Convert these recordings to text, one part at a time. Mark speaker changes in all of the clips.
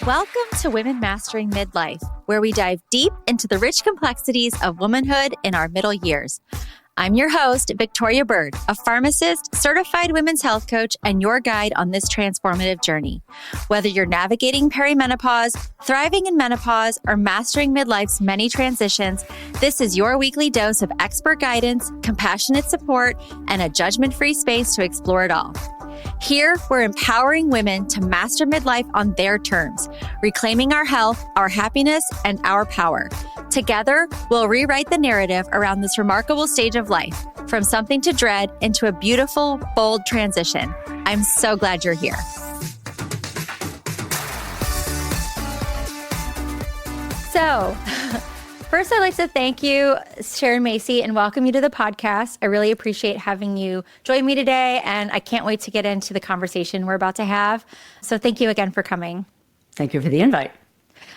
Speaker 1: Welcome to Women Mastering Midlife, where we dive deep into the rich complexities of womanhood in our middle years. I'm your host, Victoria Byrd, a pharmacist, certified women's health coach, and your guide on this transformative journey. Whether you're navigating perimenopause, thriving in menopause, or mastering midlife's many transitions, this is your weekly dose of expert guidance, compassionate support, and a judgment-free space to explore it all. Here, we're empowering women to master midlife on their terms, reclaiming our health, our happiness, and our power. Together, we'll rewrite the narrative around this remarkable stage of life, from something to dread into a beautiful, bold transition. I'm so glad you're here. So, first, I'd like to thank you, Sharon Macy, and welcome you to the podcast. I really appreciate having you join me today, and I can't wait to get into the conversation we're about to have. So thank you again for coming.
Speaker 2: Thank you for the invite.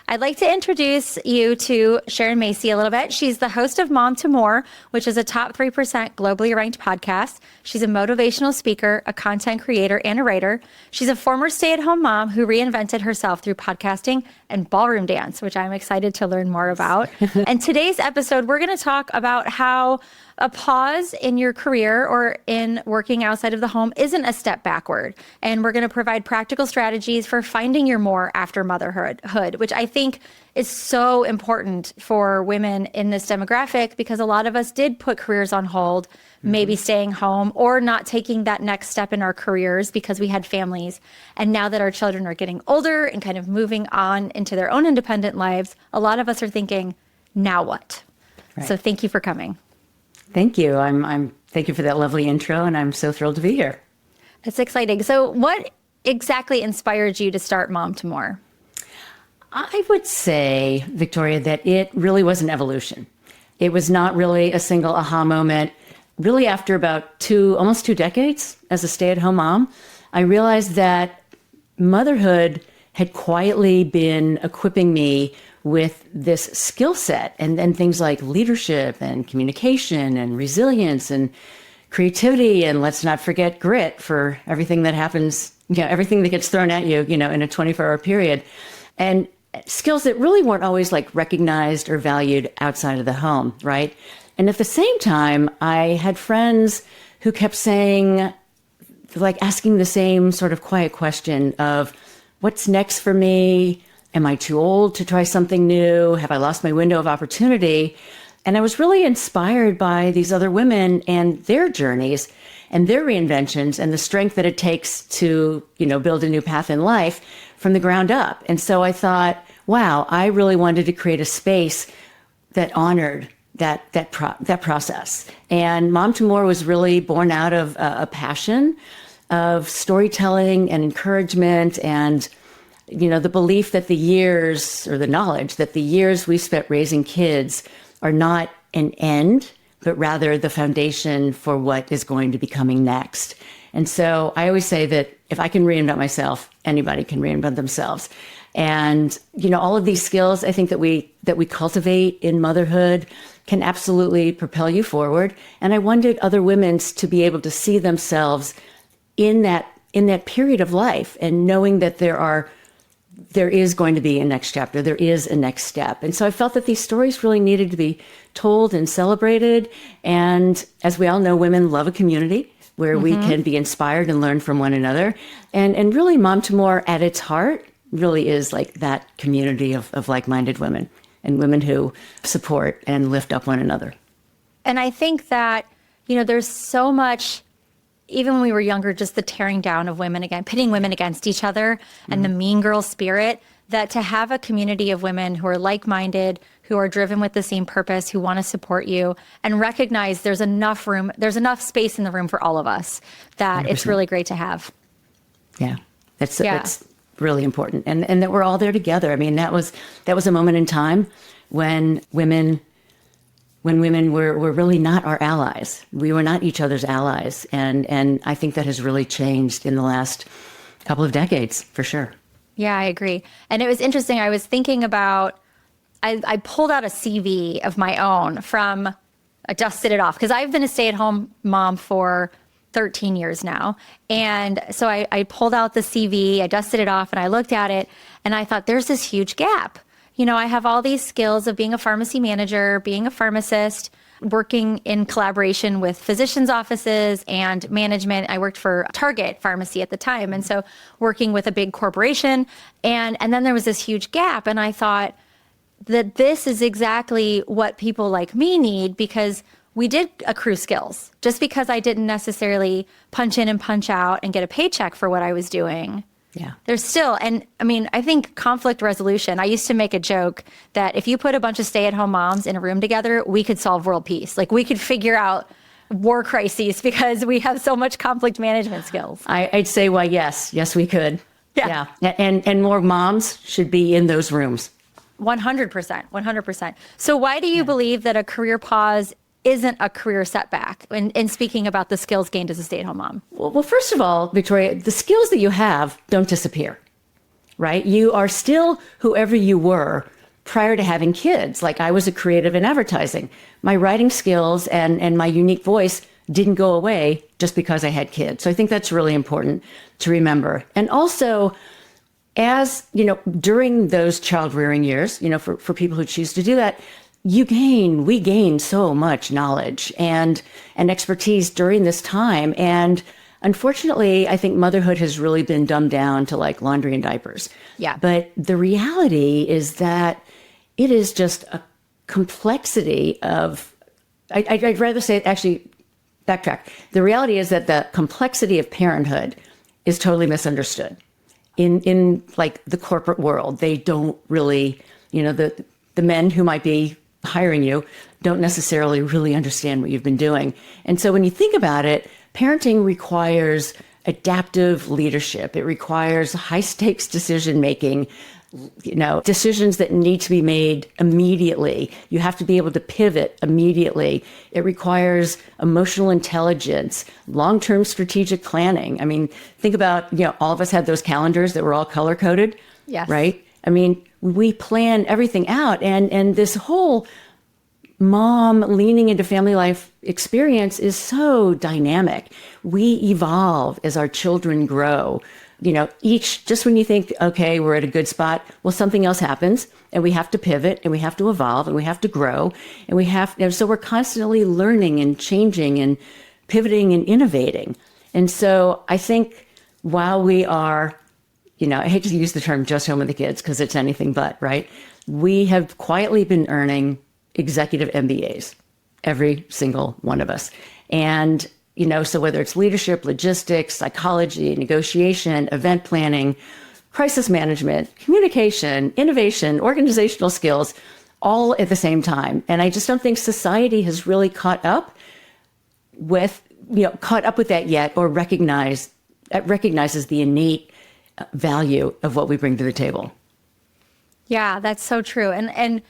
Speaker 1: I'd like to introduce you to Sharon Macy a little bit. She's the host of Mom to More, which is a top 3% globally ranked podcast. She's a motivational speaker, a content creator, and a writer. She's a former stay-at-home mom who reinvented herself through podcasting and ballroom dance, which I'm excited to learn more about. And today's episode, we're going to talk about how a pause in your career or in working outside of the home isn't a step backward. And we're going to provide practical strategies for finding your more after motherhood, which I think is so important for women in this demographic, because a lot of us did put careers on hold, maybe staying home or not taking that next step in our careers because we had families. And now that our children are getting older and kind of moving on into their own independent lives, a lot of us are thinking, now what? Right. So thank you for coming.
Speaker 2: Thank you. Thank you for that lovely intro, and I'm so thrilled to be here.
Speaker 1: It's exciting. So what exactly inspired you to start Mom to More?
Speaker 2: I would say, Victoria, that it really was an evolution. It was not really a single aha moment. Really, after about almost 2 decades as a stay-at-home mom, I realized that motherhood had quietly been equipping me with this skill set and things like leadership and communication and resilience and creativity, and let's not forget grit for everything that happens, everything that gets thrown at you, in a 24-hour period. And skills that really weren't always like recognized or valued outside of the home, right? And at the same time, I had friends who kept saying, like asking the same sort of quiet question of, what's next for me? Am I too old to try something new? Have I lost my window of opportunity? And I was really inspired by these other women and their journeys and their reinventions and the strength that it takes to, build a new path in life from the ground up. And so I thought, wow, I really wanted to create a space that honored that process. And Mom to More was really born out of a passion of storytelling and encouragement, and the belief that the years, or the knowledge that the years we spent raising kids are not an end, but rather the foundation for what is going to be coming next. And so I always say that if I can reinvent myself, anybody can reinvent themselves. And, all of these skills, I think that we cultivate in motherhood can absolutely propel you forward. And I wanted other women to be able to see themselves in that period of life, and knowing that there is going to be a next chapter, there is a next step. And so I felt that these stories really needed to be told and celebrated. And as we all know, women love a community where we can be inspired and learn from one another. And really, Mom to More at its heart really is like that community of like-minded women and women who support and lift up one another.
Speaker 1: And I think that, there's so much, even when we were younger, just the tearing down of women again, pitting women against each other and the mean girl spirit, that to have a community of women who are like-minded, who are driven with the same purpose, who want to support you, and recognize there's enough room, there's enough space in the room for all of us, that 100%. It's really great to have.
Speaker 2: Yeah, that's really important. And that we're all there together. I mean, that was a moment in time when women were really not our allies. We were not each other's allies. And I think that has really changed in the last couple of decades, for sure.
Speaker 1: Yeah, I agree. And it was interesting. I was thinking about, I pulled out a CV of my own I dusted it off, because I've been a stay-at-home mom for 13 years now. And so I pulled out the CV, I dusted it off, and I looked at it, and I thought, there's this huge gap. I have all these skills of being a pharmacy manager, being a pharmacist, working in collaboration with physicians' offices and management. I worked for Target Pharmacy at the time. And so working with a big corporation. And then there was this huge gap. And I thought that this is exactly what people like me need, because we did accrue skills. Just because I didn't necessarily punch in and punch out and get a paycheck for what I was doing.
Speaker 2: Yeah.
Speaker 1: There's still, and I mean, I think conflict resolution, I used to make a joke that if you put a bunch of stay-at-home moms in a room together, we could solve world peace. Like, we could figure out war crises because we have so much conflict management skills.
Speaker 2: I'd say, why, yes. Yes, we could. Yeah. And more moms should be in those rooms.
Speaker 1: 100%. 100%. So why do you believe that a career pause isn't a career setback in speaking about the skills gained as a stay-at-home mom?
Speaker 2: Well, first of all, Victoria, the skills that you have don't disappear, right? You are still whoever you were prior to having kids. Like, I was a creative in advertising. My writing skills and my unique voice didn't go away just because I had kids. So I think that's really important to remember. And also, as during those child rearing years, for people who choose to do that, we gain so much knowledge and expertise during this time. And unfortunately, I think motherhood has really been dumbed down to like laundry and diapers.
Speaker 1: Yeah.
Speaker 2: But the reality is that it is just a complexity of, I'd rather say, actually, backtrack. The reality is that the complexity of parenthood is totally misunderstood. In like the corporate world, they don't really, the men who might be hiring you don't necessarily really understand what you've been doing. And so when you think about it, parenting requires adaptive leadership. It requires high stakes decision making, decisions that need to be made immediately. You have to be able to pivot immediately. It requires emotional intelligence, long-term strategic planning. I mean, think about, all of us had those calendars that were all color coded,
Speaker 1: yes.
Speaker 2: Right? I mean, we plan everything out, and this whole mom leaning into family life experience is so dynamic. We evolve as our children grow. Just when you think, okay, we're at a good spot, well, something else happens, and we have to pivot, and we have to evolve, and we have to grow, and so we're constantly learning and changing and pivoting and innovating. And so I think while we are, I hate to use the term just home with the kids because it's anything but, right? We have quietly been earning executive MBAs, every single one of us. And, so whether it's leadership, logistics, psychology, negotiation, event planning, crisis management, communication, innovation, organizational skills, all at the same time. And I just don't think society has really caught up with that yet, or recognizes the innate value of what we bring to the table.
Speaker 1: Yeah, that's so true. And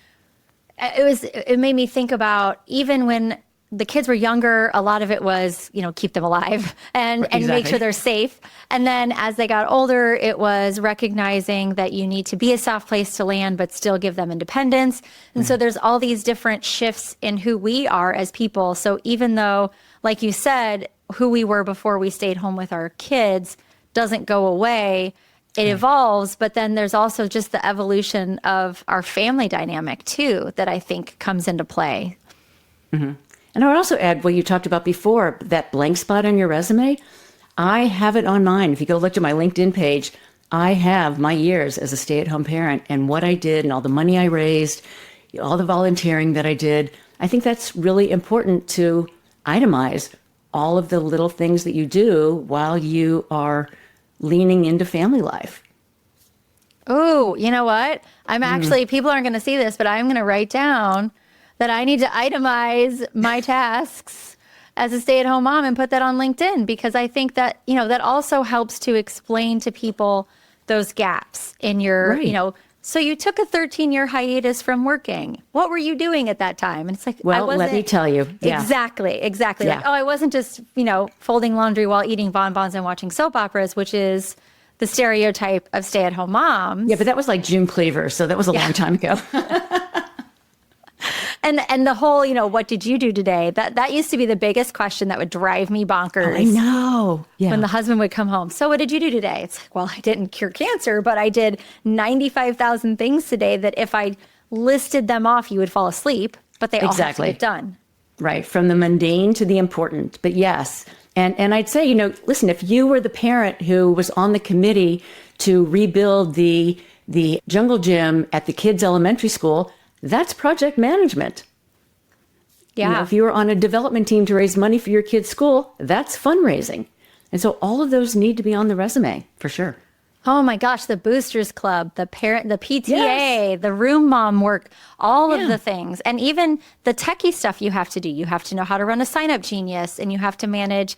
Speaker 1: it made me think about, even when the kids were younger, a lot of it was, keep them alive and make sure they're safe. And then as they got older, it was recognizing that you need to be a soft place to land, but still give them independence. And so there's all these different shifts in who we are as people. So even though, like you said, who we were before we stayed home with our kids doesn't go away, it evolves, but then there's also just the evolution of our family dynamic too, that I think comes into play.
Speaker 2: Mm-hmm. And I would also add what you talked about before, that blank spot on your resume. I have it on mine. If you go look at my LinkedIn page, I have my years as a stay-at-home parent and what I did and all the money I raised, all the volunteering that I did. I think that's really important to itemize all of the little things that you do while you are leaning into family life.
Speaker 1: Oh, you know what? I'm actually, people aren't going to see this, but I'm going to write down that I need to itemize my tasks as a stay-at-home mom and put that on LinkedIn, because I think that, that also helps to explain to people those gaps in your, so you took a 13-year hiatus from working. What were you doing at that time? And it's like,
Speaker 2: well, let me tell you. Yeah.
Speaker 1: Exactly.
Speaker 2: Yeah.
Speaker 1: Like, I wasn't just, folding laundry while eating bonbons and watching soap operas, which is the stereotype of stay-at-home moms.
Speaker 2: Yeah, but that was like June Cleaver, so that was a long time ago.
Speaker 1: And the whole, what did you do today? That used to be the biggest question that would drive me bonkers.
Speaker 2: Oh, I know. Yeah.
Speaker 1: When the husband would come home. So what did you do today? It's like, well, I didn't cure cancer, but I did 95,000 things today that if I listed them off, you would fall asleep, but they all have to get done.
Speaker 2: Right. From the mundane to the important. But yes. And I'd say, listen, if you were the parent who was on the committee to rebuild the jungle gym at the kids' elementary school, that's project management.
Speaker 1: Yeah.
Speaker 2: If you were on a development team to raise money for your kids' school, that's fundraising. And so all of those need to be on the resume for sure.
Speaker 1: Oh my gosh, the boosters club, the PTA, the room mom work, all of the things. And even the techie stuff you have to do. You have to know how to run a sign up genius, and you have to manage,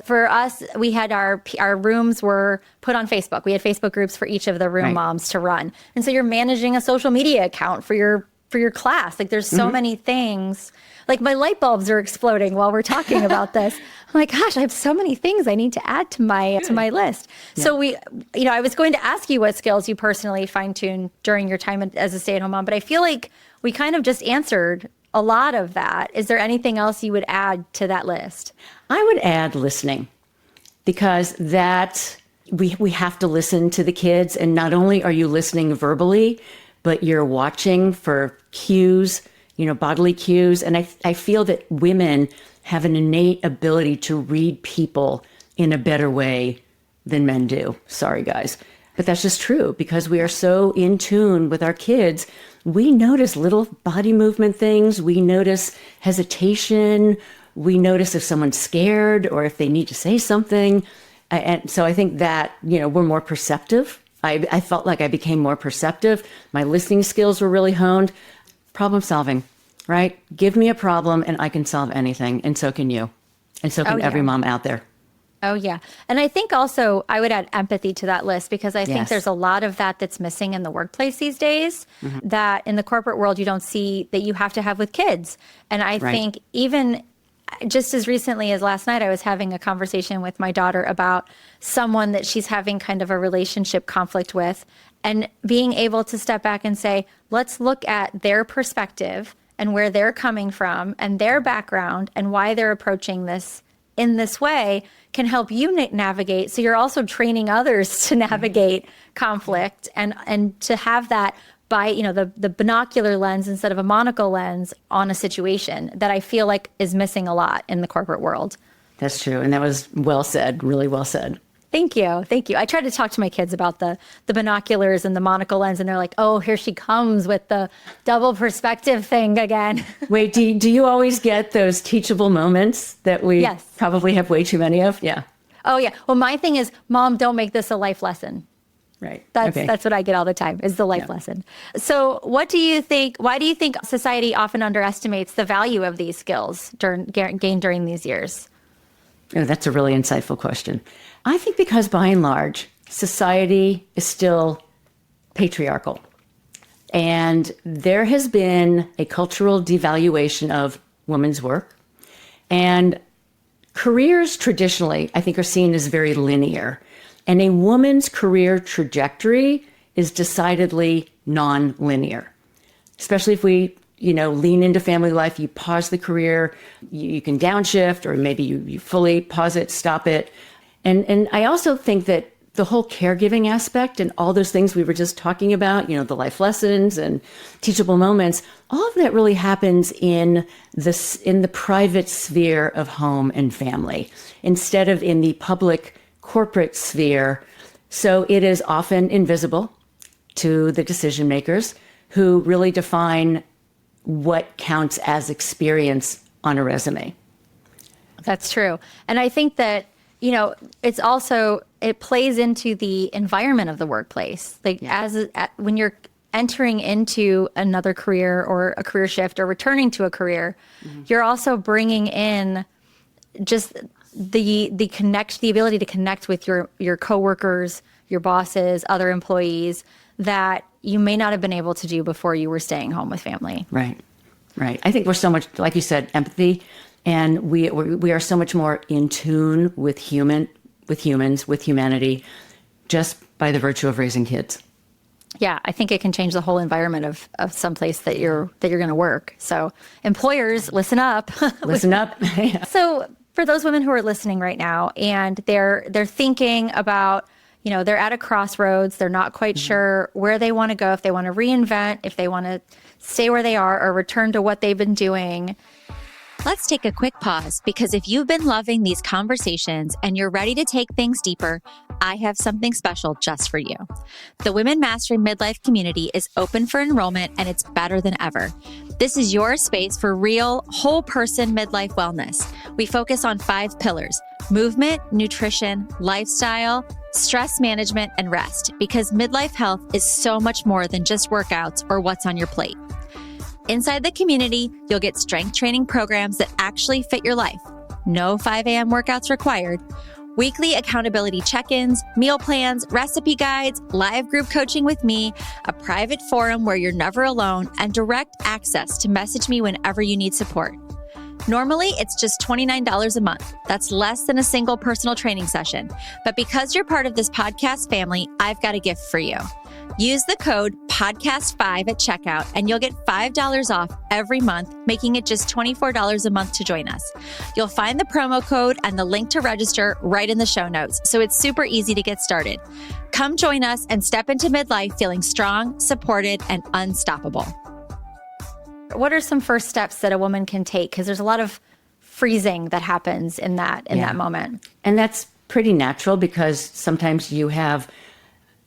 Speaker 1: for us, we had our rooms were put on Facebook. We had Facebook groups for each of the room moms to run. And so you're managing a social media account for your class. Like there's so many things. Like my light bulbs are exploding while we're talking about this. I'm like, gosh, I have so many things I need to add to my list. Yeah. So I was going to ask you what skills you personally fine-tuned during your time as a stay-at-home mom, but I feel like we kind of just answered a lot of that. Is there anything else you would add to that list?
Speaker 2: I would add listening, because we have to listen to the kids. And not only are you listening verbally, but you're watching for cues, bodily cues. And I feel that women have an innate ability to read people in a better way than men do. Sorry, guys. But that's just true, because we are so in tune with our kids. We notice little body movement things. We notice hesitation. We notice if someone's scared or if they need to say something. And so I think that, we're more perceptive. I felt like I became more perceptive. My listening skills were really honed. Problem solving, right? Give me a problem and I can solve anything. And so can you. And so can every mom out there.
Speaker 1: Oh, yeah. And I think also I would add empathy to that list, because I think there's a lot of that's missing in the workplace these days, that in the corporate world you don't see that you have to have with kids. And I think even just as recently as last night, I was having a conversation with my daughter about someone that she's having kind of a relationship conflict with, and being able to step back and say, let's look at their perspective and where they're coming from and their background and why they're approaching this in this way can help you navigate. So you're also training others to navigate conflict and to have that by, the binocular lens instead of a monocle lens on a situation that I feel like is missing a lot in the corporate world.
Speaker 2: That's true. And that was well said, really well said.
Speaker 1: Thank you. Thank you. I tried to talk to my kids about the binoculars and the monocle lens, and they're like, oh, here she comes with the double perspective thing again.
Speaker 2: Wait, do you always get those teachable moments that we probably have way too many of? Yeah.
Speaker 1: Oh, yeah. Well, my thing is, Mom, don't make this a life lesson.
Speaker 2: Right.
Speaker 1: That's what I get all the time, is the life lesson. So why do you think society often underestimates the value of these skills gained during these years?
Speaker 2: Oh, that's a really insightful question. I think because by and large, society is still patriarchal. And there has been a cultural devaluation of women's work. And careers traditionally, I think, are seen as very linear. And a woman's career trajectory is decidedly non-linear, especially if we, lean into family life, you pause the career, you can downshift, or maybe you fully pause it, stop it. And I also think that the whole caregiving aspect and all those things we were just talking about, the life lessons and teachable moments, all of that really happens in the private sphere of home and family instead of in the public corporate sphere. So it is often invisible to the decision makers who really define what counts as experience on a resume.
Speaker 1: That's true. And I think that, it plays into the environment of the workplace. When you're entering into another career or a career shift or returning to a career, you're also bringing in just the ability to connect with your coworkers, your bosses, other employees that you may not have been able to do before you were staying home with family.
Speaker 2: Right. I think we're so much, like you said, empathy, and we are so much more in tune with humans, with humanity, just by the virtue of raising kids.
Speaker 1: Yeah, I think it can change the whole environment of someplace that you're going to work. So employers, listen up.
Speaker 2: Listen up.
Speaker 1: So for those women who are listening right now and they're thinking about, they're at a crossroads, they're not quite sure where they want to go, if they want to reinvent, if they want to stay where they are or return to what they've been doing. Let's take a quick pause, because if you've been loving these conversations and you're ready to take things deeper, I have something special just for you. The Women Mastering Midlife community is open for enrollment, and it's better than ever. This is your space for real, whole person midlife wellness. We focus on 5 pillars: movement, nutrition, lifestyle, stress management, and rest, because midlife health is so much more than just workouts or what's on your plate. Inside the community, you'll get strength training programs that actually fit your life. No 5 a.m. workouts required. Weekly accountability check-ins, meal plans, recipe guides, live group coaching with me, a private forum where you're never alone, and direct access to message me whenever you need support. Normally, it's just $29 a month. That's less than a single personal training session. But because you're part of this podcast family, I've got a gift for you. Use the code PODCAST5 at checkout and you'll get $5 off every month, making it just $24 a month to join us. You'll find the promo code and the link to register right in the show notes, so it's super easy to get started. Come join us and step into midlife feeling strong, supported, and unstoppable. What are some first steps that a woman can take? Because there's a lot of freezing that happens in that moment.
Speaker 2: And that's pretty natural, because sometimes you have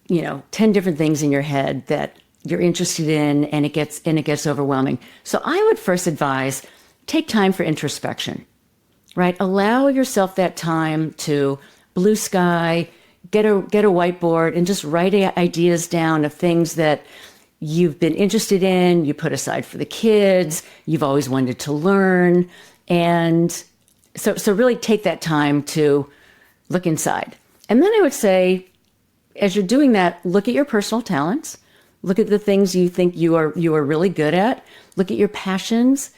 Speaker 2: 10 different things in your head that you're interested in, and it gets overwhelming. So I would first advise, take time for introspection, right? Allow yourself that time to blue sky, get a whiteboard and just write ideas down of things that you've been interested in, you put aside for the kids, you've always wanted to learn. And so really take that time to look inside. And then I would say, as you're doing that, look at your personal talents, look at the things you think you are really good at, look at your passions,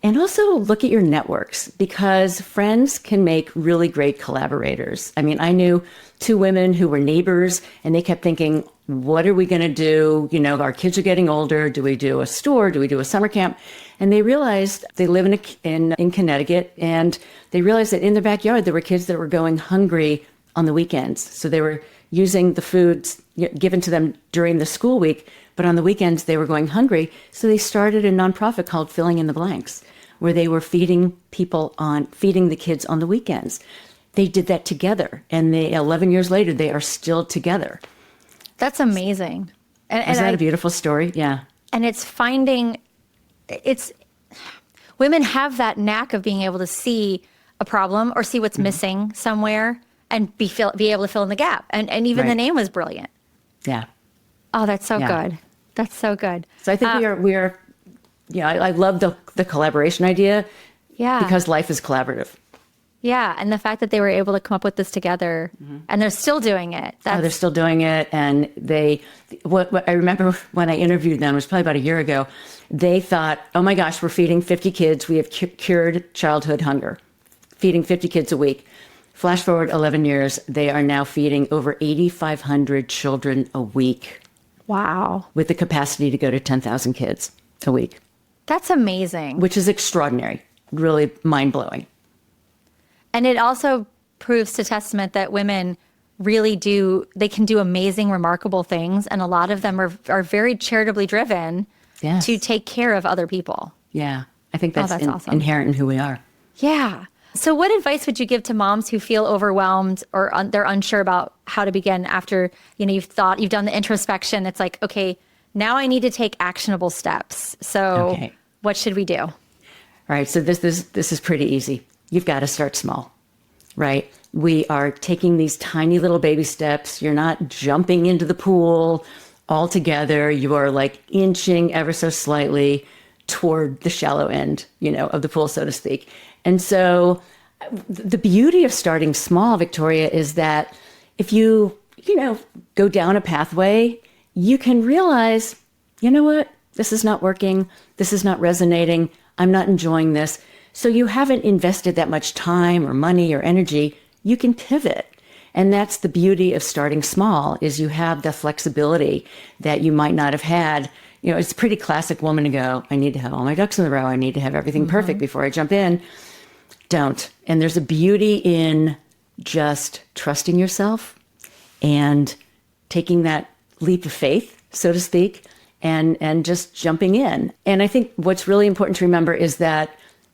Speaker 2: and also look at your networks, because friends can make really great collaborators. I mean, I knew 2 women who were neighbors, and they kept thinking, what are we going to do? Our kids are getting older. Do we do a store? Do we do a summer camp? And they realized they live in Connecticut, and they realized that in their backyard, there were kids that were going hungry on the weekends. So they were using the foods given to them during the school week, but on the weekends they were going hungry. So they started a nonprofit called Filling in the Blanks, where they were feeding the kids on the weekends. They did that together, and 11 years later, they are still together.
Speaker 1: That's amazing.
Speaker 2: Isn't that a beautiful story? Yeah.
Speaker 1: And women have that knack of being able to see a problem or see what's missing somewhere and be able to fill in the gap. And even
Speaker 2: Right.
Speaker 1: the name was brilliant.
Speaker 2: Yeah.
Speaker 1: Oh, that's so
Speaker 2: Yeah.
Speaker 1: good. That's so good.
Speaker 2: So I think we are. I love the collaboration idea.
Speaker 1: Yeah.
Speaker 2: Because life is collaborative.
Speaker 1: Yeah. And the fact that they were able to come up with this together and they're still doing it.
Speaker 2: They're still doing it. And what I remember when I interviewed them, it was probably about a year ago, they thought, oh my gosh, we're feeding 50 kids. We have cured childhood hunger, feeding 50 kids a week. Flash forward 11 years, they are now feeding over 8,500 children a week.
Speaker 1: Wow.
Speaker 2: With the capacity to go to 10,000 kids a week.
Speaker 1: That's amazing.
Speaker 2: Which is extraordinary, really mind-blowing.
Speaker 1: And it also proves to testament that women really they can do amazing, remarkable things. And a lot of them are very charitably driven to take care of other people.
Speaker 2: Yeah, I think that's
Speaker 1: awesome.
Speaker 2: Inherent in who we are.
Speaker 1: Yeah. So what advice would you give to moms who feel overwhelmed or they're unsure about how to begin after, you've done the introspection. It's like, okay, now I need to take actionable steps. So what should we do? All
Speaker 2: right. So this is pretty easy. You've got to start small, right? We are taking these tiny little baby steps. You're not jumping into the pool all together. You are like inching ever so slightly toward the shallow end, of the pool, so to speak. And so the beauty of starting small, Victoria, is that if you go down a pathway, you can realize, you know what, this is not working. This is not resonating. I'm not enjoying this. So you haven't invested that much time or money or energy. You can pivot. And that's the beauty of starting small, is you have the flexibility that you might not have had. You know, it's pretty classic woman to go, I need to have all my ducks in a row. I need to have everything perfect before I jump in. Don't. And there's a beauty in just trusting yourself and taking that leap of faith, so to speak, and just jumping in. And I think what's really important to remember is that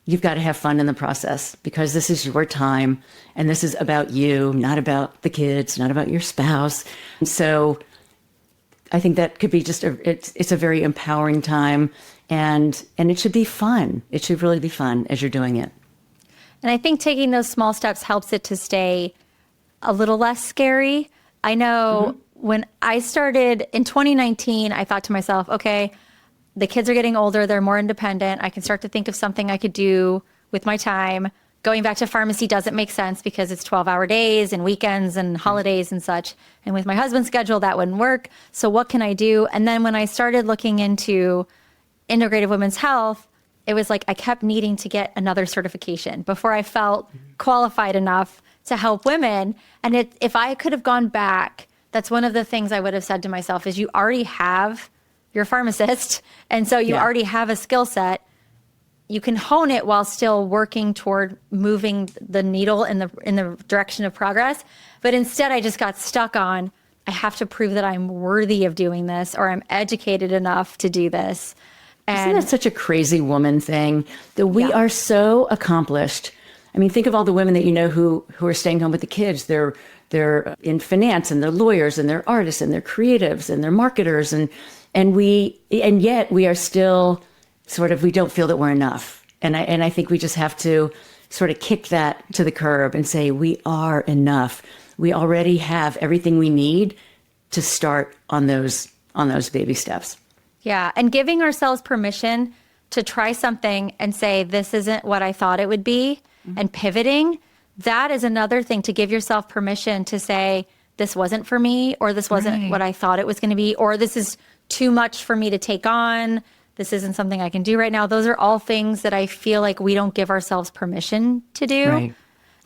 Speaker 2: you've got to have fun in the process, because this is your time and this is about you, not about the kids, not about your spouse. And so I think that could be just it's a very empowering time, and it should be fun. It should really be fun as you're doing it.
Speaker 1: And I think taking those small steps helps it to stay a little less scary. I know when I started in 2019, I thought to myself, okay, the kids are getting older. They're more independent. I can start to think of something I could do with my time. Going back to pharmacy doesn't make sense because it's 12-hour days and weekends and holidays and such. And with my husband's schedule, that wouldn't work. So what can I do? And then when I started looking into integrative women's health, it was like I kept needing to get another certification before I felt qualified enough to help women. And if I could have gone back, that's one of the things I would have said to myself is you already have your pharmacist. And so you already have a skill set. You can hone it while still working toward moving the needle in the direction of progress. But instead, I just got stuck on, I have to prove that I'm worthy of doing this, or I'm educated enough to do this. And
Speaker 2: isn't that such a crazy woman thing that we are so accomplished? I mean, think of all the women that you know who are staying home with the kids. They're in finance, and they're lawyers, and they're artists, and they're creatives, and they're marketers, and yet we are still sort of, we don't feel that we're enough. And I think we just have to sort of kick that to the curb and say we are enough. We already have everything we need to start on those baby steps.
Speaker 1: Yeah, and giving ourselves permission to try something and say, this isn't what I thought it would be, and pivoting, that is another thing, to give yourself permission to say, this wasn't for me, or this wasn't what I thought it was going to be, or this is too much for me to take on. This isn't something I can do right now. Those are all things that I feel like we don't give ourselves permission to do.
Speaker 2: Right.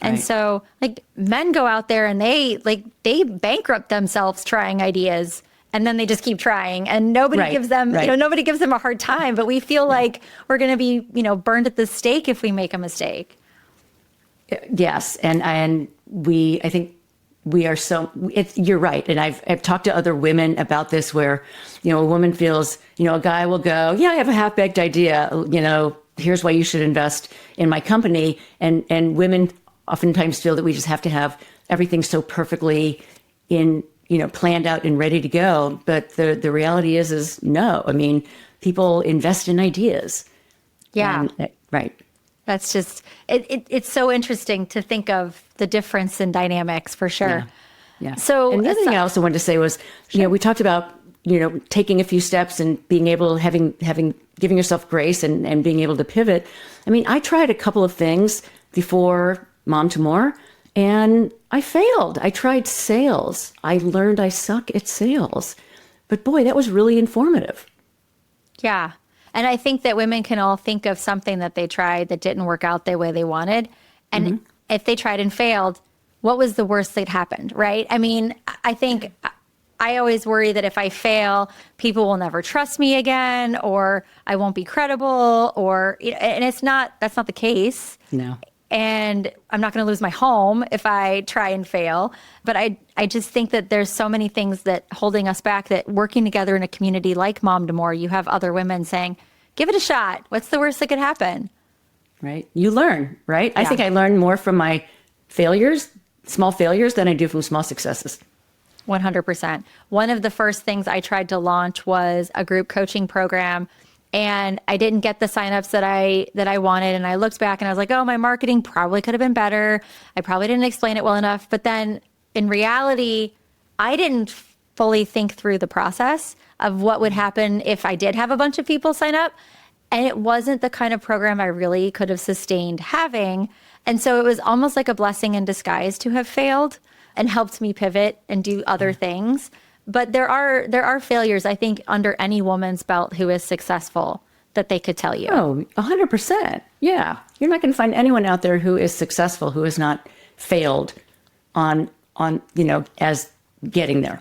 Speaker 1: And so like men go out there and they bankrupt themselves trying ideas. And then they just keep trying, and nobody gives them, nobody gives them a hard time. But we feel like we're going to be, burned at the stake if we make a mistake.
Speaker 2: Yes, and I think we are so. You're right, and I've talked to other women about this, where a woman feels, a guy will go, yeah, I have a half-baked idea, here's why you should invest in my company, and women oftentimes feel that we just have to have everything so perfectly planned out and ready to go. But the reality is no. I mean, people invest in ideas.
Speaker 1: Yeah.
Speaker 2: Right.
Speaker 1: That's just, it's so interesting to think of the difference in dynamics, for sure.
Speaker 2: Yeah.
Speaker 1: So,
Speaker 2: and the other thing I also wanted to say was, we talked about, taking a few steps and being able, giving yourself grace and being able to pivot. I mean, I tried a couple of things before Mom to More, and I failed. I tried sales. I learned I suck at sales. But boy, that was really informative.
Speaker 1: Yeah. And I think that women can all think of something that they tried that didn't work out the way they wanted. And if they tried and failed, what was the worst that happened, right? I mean, I think I always worry that if I fail, people will never trust me again, or I won't be credible, and that's not the case.
Speaker 2: No.
Speaker 1: And I'm not going to lose my home if I try and fail. But I just think that there's so many things that holding us back, that working together in a community like Mom to More, you have other women saying, give it a shot. What's the worst that could happen?
Speaker 2: Right. You learn, right?
Speaker 1: Yeah.
Speaker 2: I think I learned more from my failures, small failures, than I do from small successes.
Speaker 1: 100%. One of the first things I tried to launch was a group coaching program. And I didn't get the signups that I wanted. And I looked back and I was like, oh, my marketing probably could have been better. I probably didn't explain it well enough. But then in reality, I didn't fully think through the process of what would happen if I did have a bunch of people sign up. And it wasn't the kind of program I really could have sustained having. And so it was almost like a blessing in disguise to have failed, and helped me pivot and do other things. But there are failures, I think, under any woman's belt who is successful that they could tell you.
Speaker 2: Oh, 100%. Yeah. You're not going to find anyone out there who is successful who has not failed on on, as getting there,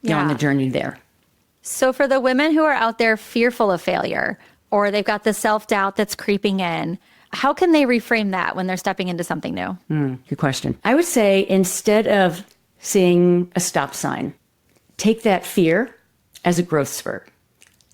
Speaker 2: on the journey there.
Speaker 1: So for the women who are out there fearful of failure, or they've got the self-doubt that's creeping in, how can they reframe that when they're stepping into something new?
Speaker 2: Good question. I would say instead of seeing a stop sign, take that fear as a growth spurt.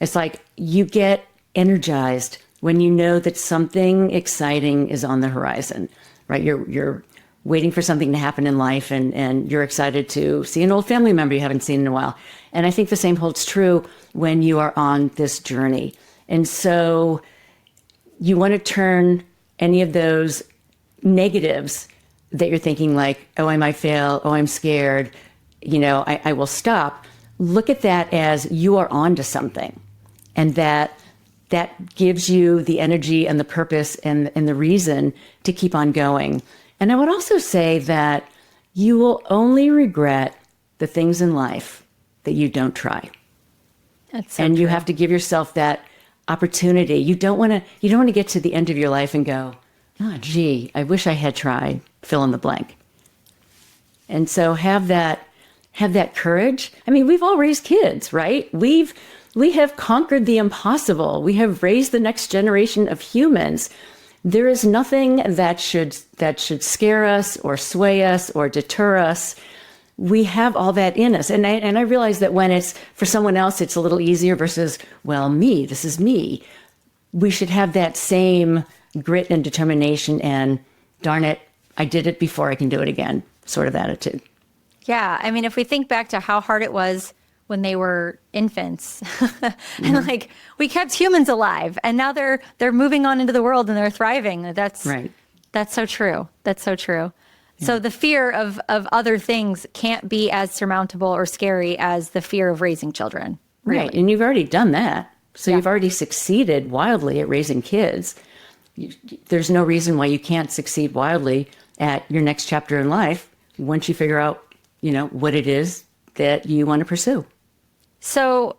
Speaker 2: It's like you get energized when you know that something exciting is on the horizon, right? You're waiting for something to happen in life, and you're excited to see an old family member you haven't seen in a while. And I think the same holds true when you are on this journey. And so you want to turn any of those negatives that you're thinking like, oh, I might fail, oh, I'm scared, I will stop. Look at that as you are onto something. And that gives you the energy and the purpose and the reason to keep on going. And I would also say that you will only regret the things in life that you don't try.
Speaker 1: That's so
Speaker 2: and
Speaker 1: true.
Speaker 2: You have to give yourself that opportunity. You don't want to get to the end of your life and go, oh, gee, I wish I had tried, fill in the blank. And so have that courage. I mean, we've all raised kids, right? We have conquered the impossible. We have raised the next generation of humans. There is nothing that should scare us or sway us or deter us. We have all that in us. And I realize that when it's for someone else, it's a little easier versus, well, this is me. We should have that same grit and determination and darn it, I did it before, I can do it again sort of attitude.
Speaker 1: Yeah. I mean, if we think back to how hard it was when they were infants and we kept humans alive, and now they're moving on into the world and they're thriving. That's
Speaker 2: right.
Speaker 1: That's so true. That's so true. Yeah. So the fear of other things can't be as surmountable or scary as the fear of raising children. Really.
Speaker 2: Right. And you've already done that. So you've already succeeded wildly at raising kids. There's no reason why you can't succeed wildly at your next chapter in life once you figure out, what it is that you want to pursue. So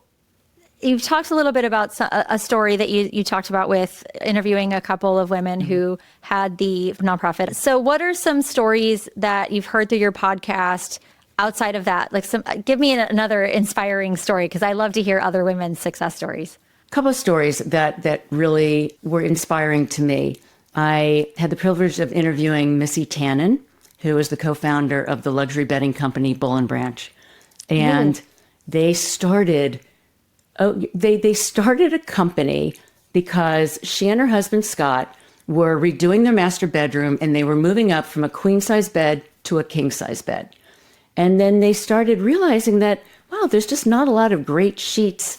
Speaker 1: you've talked a little bit about a story that you talked about with interviewing a couple of women who had the nonprofit. So what are some stories that you've heard through your podcast outside of that? Give me another inspiring story, because I love to hear other women's success stories.
Speaker 2: A couple of stories that really were inspiring to me. I had the privilege of interviewing Missy Tannen, who is the co-founder of the luxury bedding company Bull and Branch. And they started a company because she and her husband, Scott, were redoing their master bedroom, and they were moving up from a queen-size bed to a king-size bed. And then they started realizing that, wow, there's just not a lot of great sheets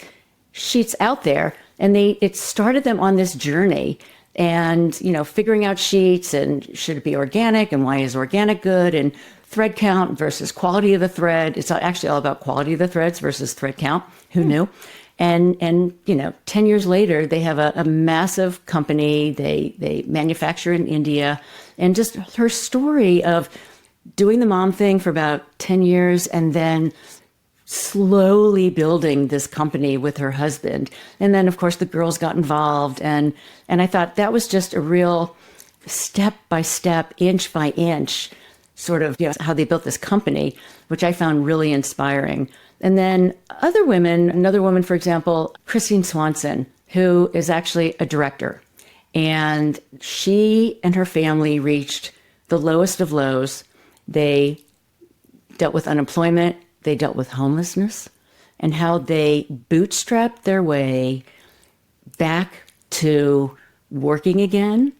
Speaker 2: out there. And it started them on this journey and, figuring out sheets and should it be organic and why is organic good and thread count versus quality of the thread. It's actually all about quality of the threads versus thread count. Who knew? And 10 years later, they have a massive company. They manufacture in India. And just her story of doing the mom thing for about 10 years and then slowly building this company with her husband. And then, of course, the girls got involved. And I thought that was just a real step by step, inch by inch, sort of how they built this company, which I found really inspiring. And then another woman, for example, Christine Swanson, who is actually a director. And she and her family reached the lowest of lows. They dealt with unemployment. They dealt with homelessness, and how they bootstrapped their way back to working again.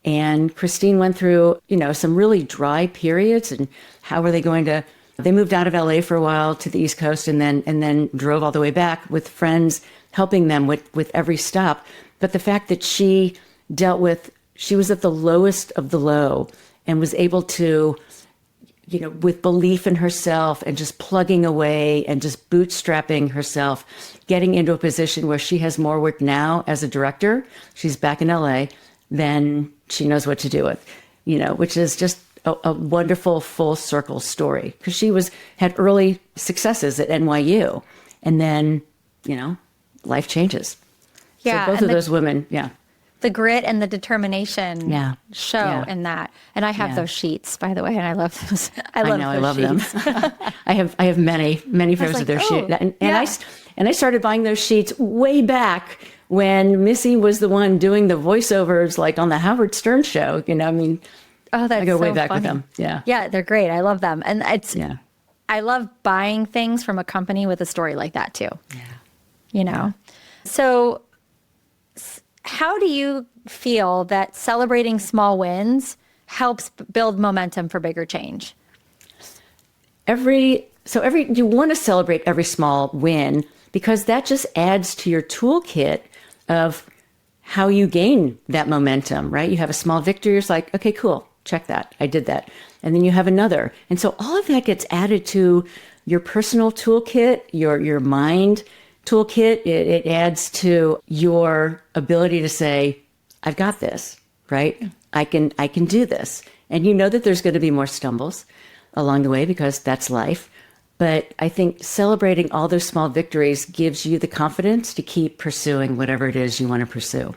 Speaker 2: And Christine went through, some really dry periods, and how were they going to, they moved out of LA for a while to the East Coast and then drove all the way back with friends helping them with every stop. But the fact that she was at the lowest of the low and was able to, with belief in herself and just plugging away and just bootstrapping herself, getting into a position where she has more work now as a director. She's back in LA, then she knows what to do with, which is just a wonderful full circle story, because she had early successes at NYU, and then, life changes.
Speaker 1: Yeah.
Speaker 2: So both of those women, yeah.
Speaker 1: the grit and the determination show
Speaker 2: Yeah.
Speaker 1: in that. And I have
Speaker 2: Yeah.
Speaker 1: those sheets, by the way, and I love those. I
Speaker 2: I love them. I have many pairs
Speaker 1: like,
Speaker 2: of their sheets, and
Speaker 1: yeah.
Speaker 2: I started buying those sheets way back when Missy was the one doing the voiceovers, like on the Howard Stern show. You know, I mean,
Speaker 1: Oh, that's
Speaker 2: I go way
Speaker 1: so
Speaker 2: back with
Speaker 1: funny.
Speaker 2: them. Yeah,
Speaker 1: Yeah, they're great. I love them. And
Speaker 2: yeah,
Speaker 1: I love buying things from a company with a story like that too.
Speaker 2: yeah.
Speaker 1: You know? So how do you feel that celebrating small wins helps build momentum for bigger change?
Speaker 2: You want to celebrate every small win because that just adds to your toolkit of how you gain that momentum, right? You have a small victory, it's like, okay, cool, check that, I did that. And then you have another. And so all of that gets added to your personal toolkit, your mind toolkit. It adds to your ability to say, I've got this, right? I can do this. And you know that there's going to be more stumbles along the way because that's life. But I think celebrating all those small victories gives you the confidence to keep pursuing whatever it is you want to pursue.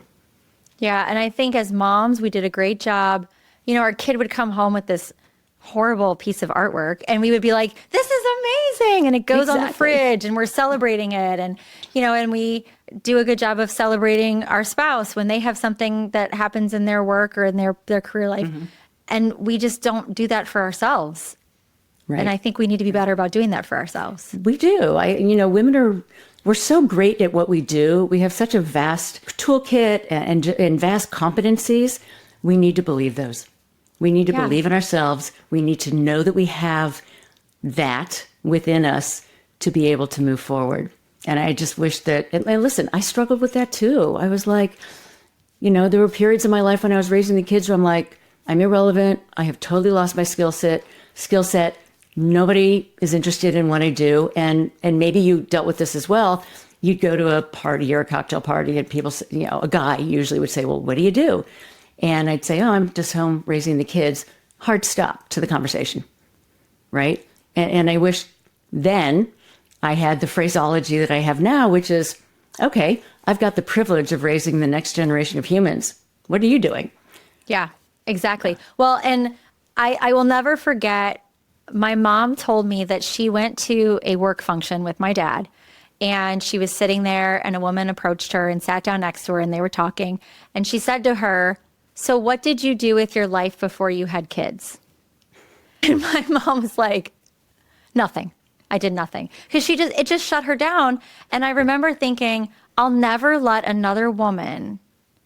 Speaker 1: Yeah. And I think as moms, we did a great job. You know, our kid would come home with this horrible piece of artwork and we would be like, this is amazing. And it goes on the fridge and we're celebrating it. And, you know, and we do a good job of celebrating our spouse when they have something that happens in their work or in their career life. Mm-hmm. And we just don't do that for ourselves. Right. And I think we need to be better about doing that for ourselves.
Speaker 2: We do. We're so great at what we do. We have such a vast toolkit and vast competencies. We need to believe those. We need to believe in ourselves. We need to know that we have that within us to be able to move forward. And I just wish that, and listen, I struggled with that too. I was like, there were periods in my life when I was raising the kids where I'm like, I'm irrelevant. I have totally lost my skill set. Nobody is interested in what I do. And maybe you dealt with this as well. You'd go to a party or a cocktail party and people, a guy usually would say, well, what do you do? And I'd say, oh, I'm just home raising the kids. Hard stop to the conversation, right? And I wish then I had the phraseology that I have now, which is, okay, I've got the privilege of raising the next generation of humans. What are you doing?
Speaker 1: Yeah, exactly. Well, and I will never forget, my mom told me that she went to a work function with my dad. And she was sitting there and a woman approached her and sat down next to her and they were talking. And she said to her, so what did you do with your life before you had kids? And my mom was like, nothing. I did nothing. Because it just shut her down. And I remember thinking, I'll never let another woman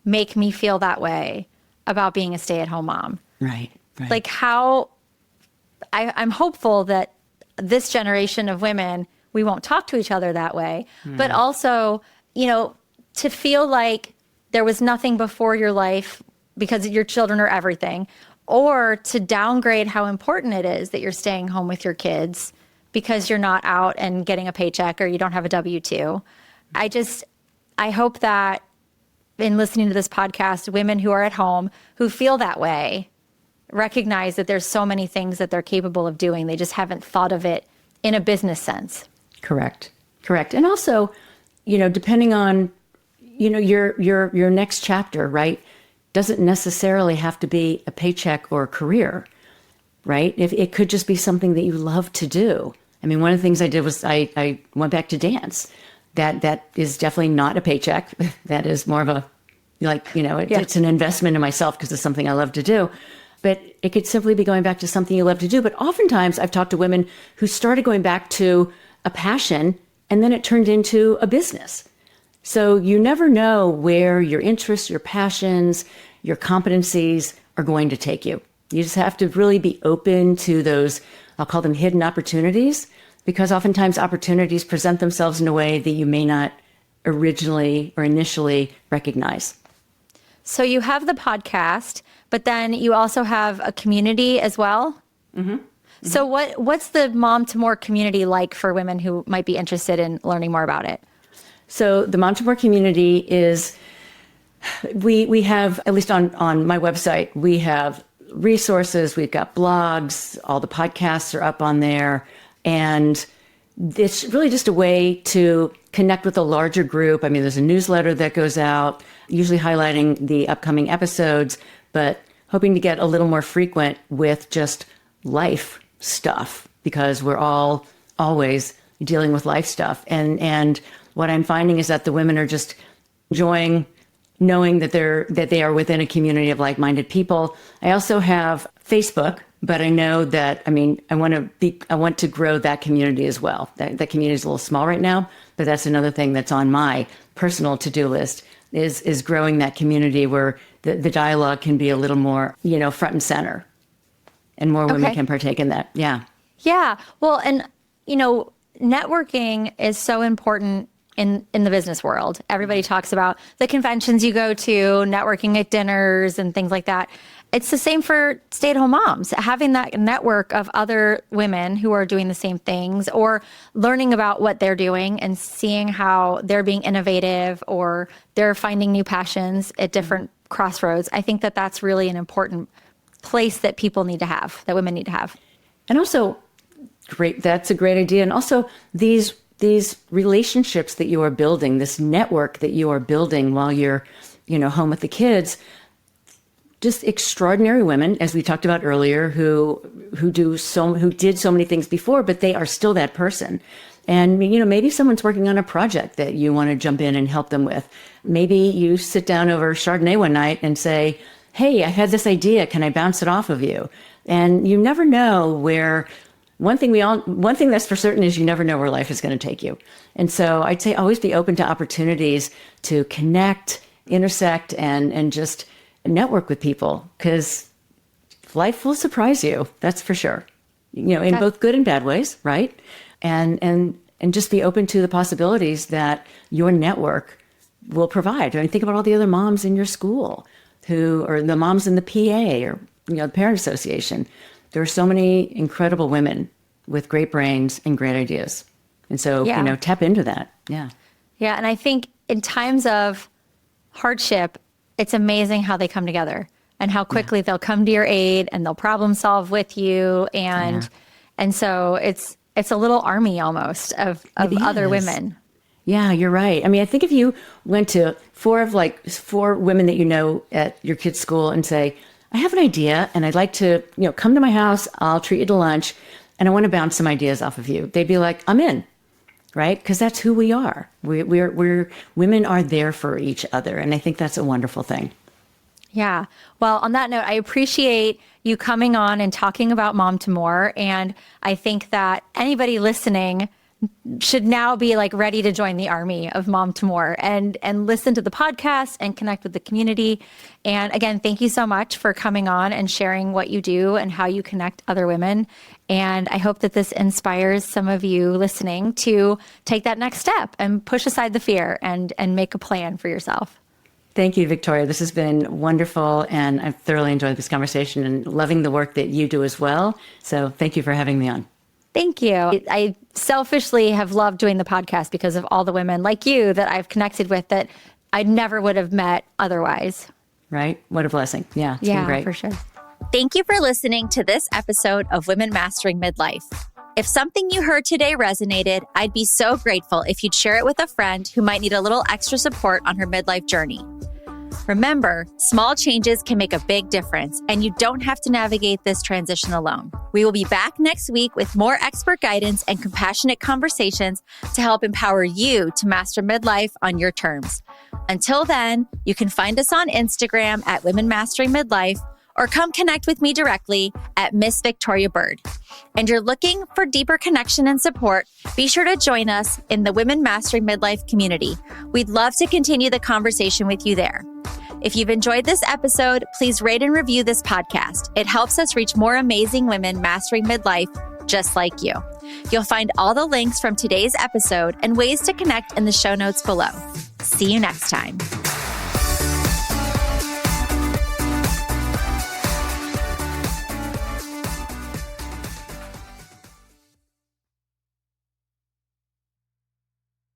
Speaker 1: make me feel that way about being a stay-at-home mom.
Speaker 2: Right.
Speaker 1: Like how I'm hopeful that this generation of women, we won't talk to each other that way, but also, to feel like there was nothing before your life because your children are everything, or to downgrade how important it is that you're staying home with your kids because you're not out and getting a paycheck or you don't have a W-2. I hope that in listening to this podcast, women who are at home who feel that way recognize that there's so many things that they're capable of doing. They just haven't thought of it in a business sense.
Speaker 2: Correct. And also, depending on, your next chapter, right, doesn't necessarily have to be a paycheck or a career, right? If it could just be something that you love to do. I mean, one of the things I did was I went back to dance. That is definitely not a paycheck. That is more of a, it's an investment in myself because it's something I love to do. But it could simply be going back to something you love to do. But oftentimes I've talked to women who started going back to a passion and then it turned into a business. So you never know where your interests, your passions, your competencies are going to take you. You just have to really be open to those, I'll call them hidden opportunities, because oftentimes opportunities present themselves in a way that you may not originally or initially recognize.
Speaker 1: So you have the podcast, but then you also have a community as well. Mm-hmm. Mm-hmm. So what's the Mom to More community like for women who might be interested in learning more about it?
Speaker 2: So the Mom to More community is, we have, at least on my website, we have resources, we've got blogs, all the podcasts are up on there. And it's really just a way to connect with a larger group. I mean, there's a newsletter that goes out, usually highlighting the upcoming episodes, but hoping to get a little more frequent with just life stuff, because we're all always dealing with life stuff. And what I'm finding is that the women are just enjoying knowing that they are within a community of like-minded people. I also have Facebook, but I know that, I mean, I want to grow that community as well. That community is a little small right now, but that's another thing that's on my personal to-do list is growing that community where the dialogue can be a little more, front and center, and more women can partake in that. Yeah.
Speaker 1: Yeah. Well, and, networking is so important in the business world. Everybody talks about the conventions you go to, networking at dinners and things like that. It's the same for stay-at-home moms, having that network of other women who are doing the same things or learning about what they're doing and seeing how they're being innovative or they're finding new passions at different crossroads. I think that that's really an important place that people need to have, that women need to have.
Speaker 2: And also, that's a great idea. And also these relationships that you are building, this network that you are building while you're, home with the kids, just extraordinary women, as we talked about earlier, who did so many things before, but they are still that person. And, maybe someone's working on a project that you want to jump in and help them with. Maybe you sit down over Chardonnay one night and say, hey, I had this idea. Can I bounce it off of you? And you never know where, one thing that's for certain is you never know where life is going to take you. And so I'd say always be open to opportunities to connect, intersect, and just network with people, because life will surprise you. That's for sure. In both good and bad ways, right? And just be open to the possibilities that your network will provide. I mean, think about all the other moms in your school or the moms in the PA or, the Parent Association. There are so many incredible women with great brains and great ideas. And so, tap into that. Yeah.
Speaker 1: Yeah. And I think in times of hardship, it's amazing how they come together and how quickly they'll come to your aid and they'll problem solve with you. And so it's a little army almost of other women.
Speaker 2: Yeah, you're right. I mean, I think if you went to four women that you know at your kid's school and say, I have an idea and I'd like to, come to my house, I'll treat you to lunch, and I want to bounce some ideas off of you. They'd be like, I'm in, right? Because that's who we are. We're women are there for each other. And I think that's a wonderful thing.
Speaker 1: Yeah. Well, on that note, I appreciate you coming on and talking about Mom to More. And I think that anybody listening should now be ready to join the army of Mom to More and listen to the podcast and connect with the community. And again, thank you so much for coming on and sharing what you do and how you connect other women. And I hope that this inspires some of you listening to take that next step and push aside the fear and make a plan for yourself.
Speaker 2: Thank you, Victoria. This has been wonderful, and I've thoroughly enjoyed this conversation and loving the work that you do as well. So thank you for having me on.
Speaker 1: Thank you. I selfishly have loved doing the podcast because of all the women like you that I've connected with that I never would have met otherwise.
Speaker 2: Right? What a blessing. Yeah, it's been great.
Speaker 1: For sure.
Speaker 3: Thank you for listening to this episode of Women Mastering Midlife. If something you heard today resonated, I'd be so grateful if you'd share it with a friend who might need a little extra support on her midlife journey. Remember, small changes can make a big difference, and you don't have to navigate this transition alone. We will be back next week with more expert guidance and compassionate conversations to help empower you to master midlife on your terms. Until then, you can find us on Instagram at Women Mastering Midlife, or come connect with me directly at Miss Victoria Byrd. And you're looking for deeper connection and support, be sure to join us in the Women Mastering Midlife community. We'd love to continue the conversation with you there. If you've enjoyed this episode, please rate and review this podcast. It helps us reach more amazing women mastering midlife just like you. You'll find all the links from today's episode and ways to connect in the show notes below. See you next time.